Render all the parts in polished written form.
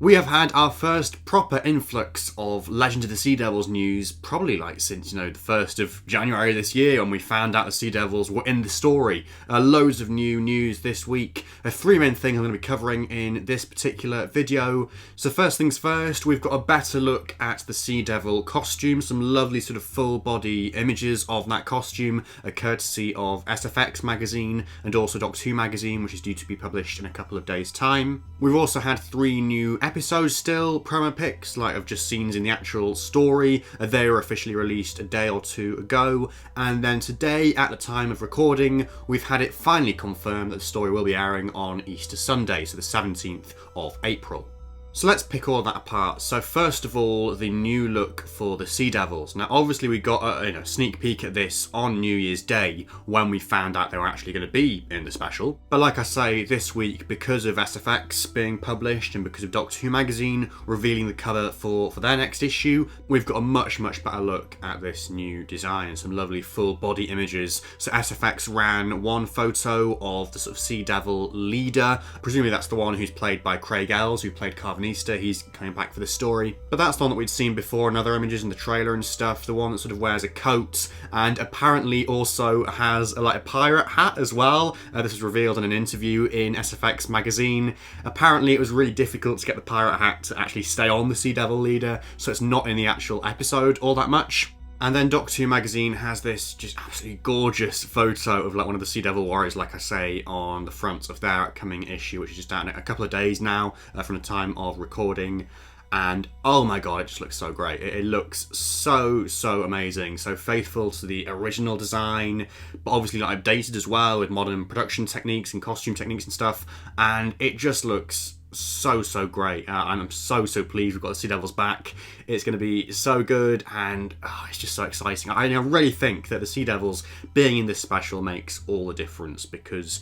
We have had our first proper influx of Legend of the Sea Devils news, probably since, the 1st of January this year, when we found out the Sea Devils were in the story. Loads of new news this week. Three main things I'm going to be covering in this particular video. So first things first, we've got a better look at the Sea Devil costume, some lovely sort of full body images of that costume, courtesy of SFX magazine and also Doctor Who magazine, which is due to be published in a couple of days' time. We've also had 3 new episodes still, promo pics, of just scenes in the actual story. They were officially released a day or 2 ago, and then today, at the time of recording, we've had it finally confirmed that the story will be airing on Easter Sunday, so the 17th of April. So let's pick all that apart. So first of all, the new look for the Sea Devils. Now obviously we got a sneak peek at this on New Year's Day when we found out they were actually going to be in the special. But like I say, this week, because of SFX being published and because of Doctor Who magazine revealing the cover for their next issue, we've got a much better look at this new design. Some lovely full body images. So SFX ran one photo of the sort of Sea Devil leader. Presumably that's the one who's played by Craig Ells, who played Carvin Easter. He's coming back for the story. But that's the one that we'd seen before in other images in the trailer and stuff. The one that sort of wears a coat and apparently also has a pirate hat as well. This was revealed in an interview in SFX magazine. Apparently it was really difficult to get the pirate hat to actually stay on the Sea Devil leader, so it's not in the actual episode all that much. And then Doctor Who magazine has this just absolutely gorgeous photo of one of the Sea Devil warriors, like I say, on the front of their upcoming issue, which is just out in a couple of days now from the time of recording. And oh my god, it just looks so great. It looks so amazing, so faithful to the original design, but obviously updated as well with modern production techniques and costume techniques and stuff. And it just looks so great, and I'm so pleased we've got the Sea Devils back. It's going to be so good, and it's just so exciting. I really think that the Sea Devils being in this special makes all the difference, because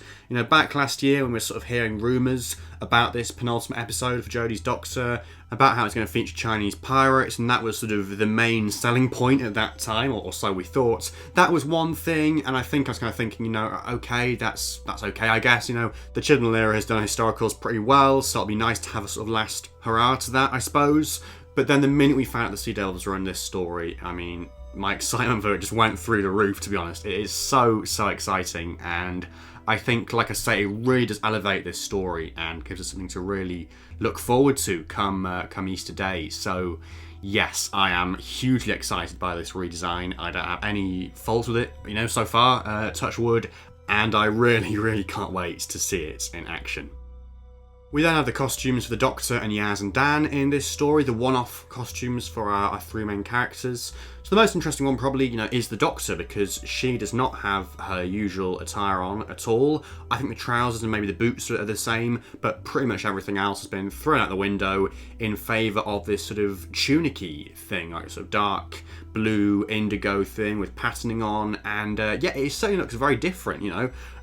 back last year when we were sort of hearing rumours about this penultimate episode for Jodie's Doctor, about how it's going to feature Chinese pirates, and that was sort of the main selling point at that time, or so we thought. That was one thing, and I think I was kind of thinking, okay, that's okay, I guess. The Chibnall era has done historicals pretty well, so it'll be nice to have a sort of last hurrah to that, I suppose. But then the minute we found out the Sea Devils were in this story, my excitement for it just went through the roof, to be honest. It is so exciting, and I think, like I say, it really does elevate this story and gives us something to really look forward to come Easter Day. So yes, I am hugely excited by this redesign. I don't have any fault with it, so far, touch wood, and I really can't wait to see it in action. We then have the costumes for the Doctor and Yaz and Dan in this story, the one-off costumes for our 3 main characters. So the most interesting one probably, is the Doctor, because she does not have her usual attire on at all. I think the trousers and maybe the boots are the same, but pretty much everything else has been thrown out the window in favour of this sort of tunic-y thing, sort of dark blue indigo thing with patterning on, and it certainly looks very different,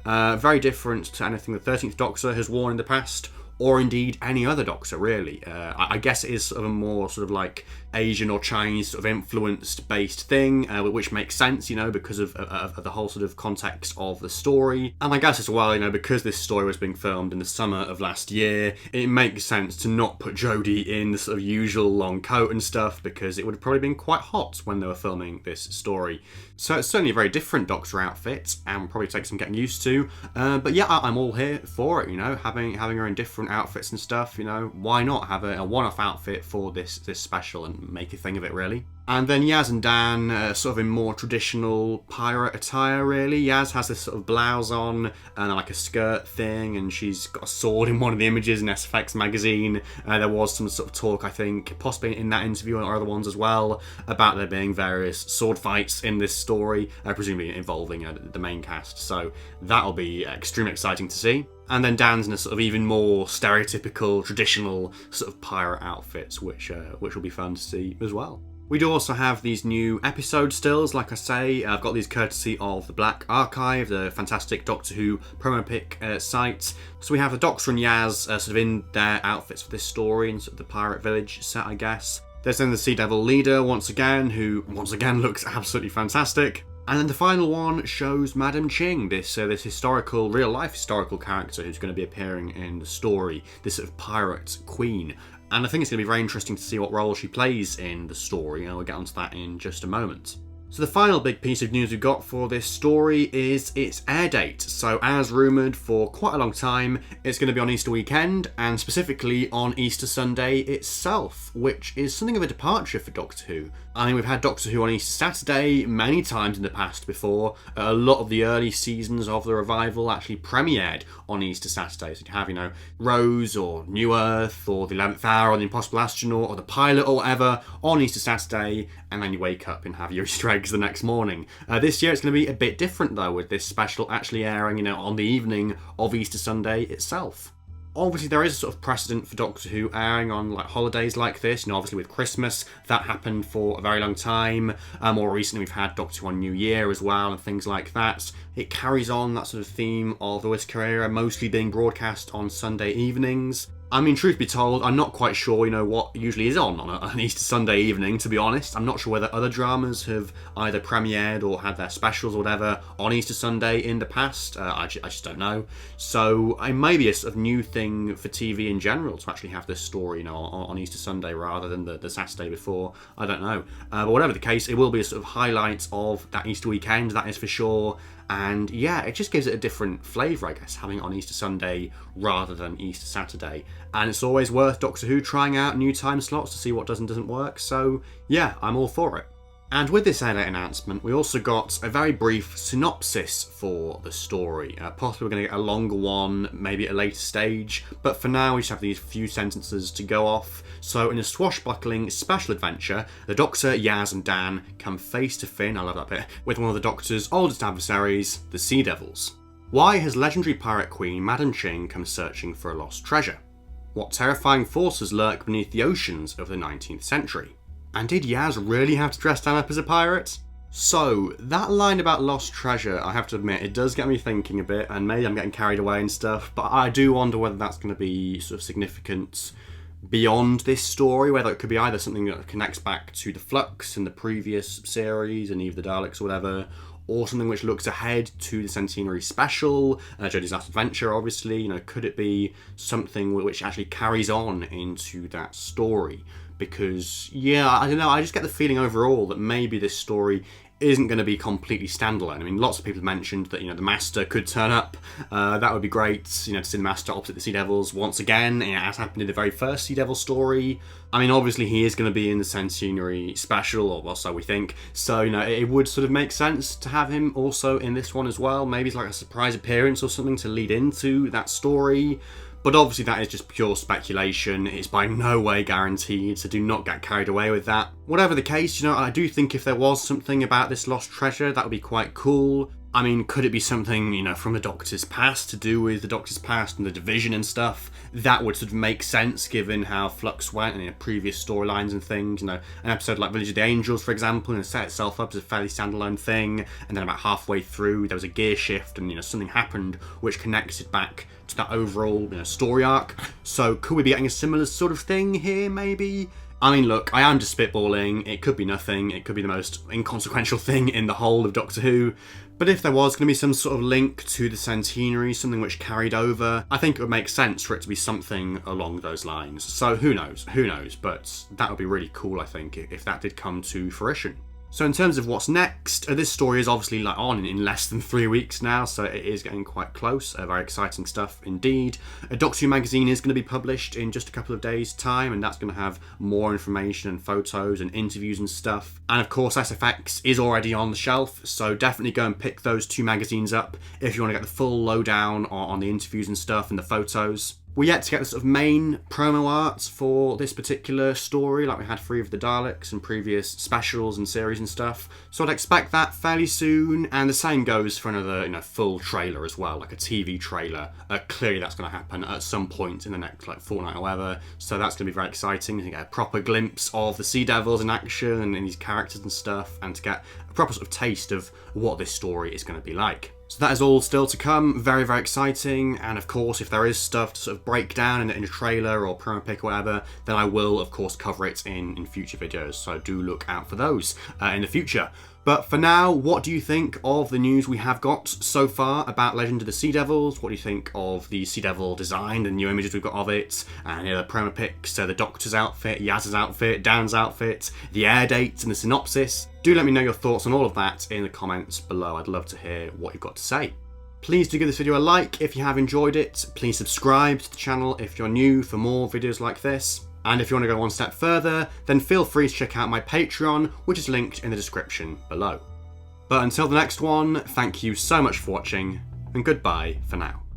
very different to anything the 13th Doctor has worn in the past, or indeed any other Doctor, really. I guess it is sort of a more sort of Asian or Chinese sort of influenced based thing, which makes sense, because of the whole sort of context of the story. And I guess as well, because this story was being filmed in the summer of last year, it makes sense to not put Jodie in the sort of usual long coat and stuff, because it would have probably been quite hot when they were filming this story. So it's certainly a very different Doctor outfit, and will probably take some getting used to. But yeah, I'm all here for it, having her in different outfits and stuff, why not have a one-off outfit for this special and make a thing of it, really. And then Yaz and Dan sort of in more traditional pirate attire, really. Yaz has this sort of blouse on and a skirt thing, and she's got a sword in one of the images in SFX magazine. There was some sort of talk, I think, possibly in that interview or other ones as well, about there being various sword fights in this story, presumably involving the main cast. So that'll be extremely exciting to see. And then Dan's in a sort of even more stereotypical, traditional sort of pirate outfits, which will be fun to see as well. We do also have these new episode stills, like I say. I've got these courtesy of the Black Archive, the fantastic Doctor Who promo pic site. So we have the Doctor and Yaz sort of in their outfits for this story in sort of the pirate village set, I guess. There's then the Sea Devil leader once again, who once again looks absolutely fantastic. And then the final one shows Madam Ching, this real-life historical character who's going to be appearing in the story, this sort of pirate queen. And I think it's going to be very interesting to see what role she plays in the story, and we'll get onto that in just a moment. So the final big piece of news we've got for this story is its air date. So as rumoured for quite a long time, it's going to be on Easter weekend, and specifically on Easter Sunday itself, which is something of a departure for Doctor Who. I mean, we've had Doctor Who on Easter Saturday many times in the past before. A lot of the early seasons of the revival actually premiered on Easter Saturday. So you have, Rose or New Earth or the 11th Hour or the Impossible Astronaut or the Pilot or whatever on Easter Saturday, and then you wake up and have your Easter eggs the next morning. This year it's going to be a bit different though, with this special actually airing, on the evening of Easter Sunday itself. Obviously, there is a sort of precedent for Doctor Who airing on holidays like this. Obviously with Christmas, that happened for a very long time. More recently, we've had Doctor Who on New Year as well, and things like that. It carries on that sort of theme of the Whittaker era mostly being broadcast on Sunday evenings. I mean, truth be told, I'm not quite sure, what usually is on an Easter Sunday evening, to be honest. I'm not sure whether other dramas have either premiered or had their specials or whatever on Easter Sunday in the past. I just don't know. So it may be a sort of new thing for TV in general to actually have this story, on Easter Sunday rather than the Saturday before. I don't know. But whatever the case, it will be a sort of highlight of that Easter weekend, that is for sure. And yeah, it just gives it a different flavour, I guess, having it on Easter Sunday rather than Easter Saturday. And it's always worth Doctor Who trying out new time slots to see what does and doesn't work, so yeah, I'm all for it. And with this Airdate announcement, we also got a very brief synopsis for the story. Possibly we're going to get a longer one, maybe at a later stage, but for now we just have these few sentences to go off. So in a swashbuckling special adventure, the Doctor, Yaz and Dan come face to face, I love that bit, with one of the Doctor's oldest adversaries, the Sea Devils. Why has legendary pirate queen Madam Ching come searching for a lost treasure? What terrifying forces lurk beneath the oceans of the 19th century? And did Yaz really have to dress down up as a pirate? So, that line about lost treasure, I have to admit, it does get me thinking a bit, and maybe I'm getting carried away and stuff, but I do wonder whether that's going to be sort of significant beyond this story, whether it could be either something that connects back to the Flux in the previous series, and Eve the Daleks or whatever, or something which looks ahead to the Centenary Special, Jodie's Last Adventure, obviously. Could it be something which actually carries on into that story? Because, yeah, I don't know, I just get the feeling overall that maybe this story isn't going to be completely standalone. I mean, lots of people have mentioned that, the Master could turn up. That would be great, to see the Master opposite the Sea Devils once again, as happened in the very first Sea Devil story. I mean, obviously he is going to be in the Centenary Special, or well, so we think. So, it would sort of make sense to have him also in this one as well. Maybe it's like a surprise appearance or something to lead into that story. But obviously that is just pure speculation. It's by no way guaranteed, so do not get carried away with that. Whatever the case, I do think if there was something about this lost treasure, that would be quite cool. I mean, could it be something, from the Doctor's past, to do with the Doctor's past and the Division and stuff? That would sort of make sense given how Flux went and previous storylines and things. An episode like Village of the Angels, for example, set itself up as a fairly standalone thing, and then about halfway through there was a gear shift and something happened which connected back to that overall story arc. So could we be getting a similar sort of thing here, maybe? I mean, look, I am just spitballing. It could be nothing. It could be the most inconsequential thing in the whole of Doctor Who. But if there was going to be some sort of link to the Centenary, something which carried over, I think it would make sense for it to be something along those lines. So who knows, but that would be really cool, I think, if that did come to fruition. So in terms of what's next, this story is obviously on in less than 3 weeks now, so it is getting quite close. Very exciting stuff indeed. A Doctor Who magazine is going to be published in just a couple of days' time, and that's going to have more information and photos and interviews and stuff. And of course, SFX is already on the shelf, so definitely go and pick those 2 magazines up if you want to get the full lowdown on the interviews and stuff and the photos. We're yet to get the sort of main promo art for this particular story, like we had for Eve of the Daleks and previous specials and series and stuff. So I'd expect that fairly soon, and the same goes for another, full trailer as well, like a TV trailer. Clearly that's going to happen at some point in the next, fortnight or whatever. So that's going to be very exciting to get a proper glimpse of the Sea Devils in action and these characters and stuff, and to get a proper sort of taste of what this story is going to be like. So that is all still to come, very, very exciting, and of course if there is stuff to sort of break down in a trailer or promo pic or whatever, then I will of course cover it in future videos, so do look out for those in the future. But for now, what do you think of the news we have got so far about Legend of the Sea Devils? What do you think of the Sea Devil design, the new images we've got of it, and the promo pics, the Doctor's outfit, Yaz's outfit, Dan's outfit, the Airdate and the Synopsis? Do let me know your thoughts on all of that in the comments below. I'd love to hear what you've got to say. Please do give this video a like if you have enjoyed it. Please subscribe to the channel if you're new for more videos like this. And if you want to go one step further, then feel free to check out my Patreon, which is linked in the description below. But until the next one, thank you so much for watching, and goodbye for now.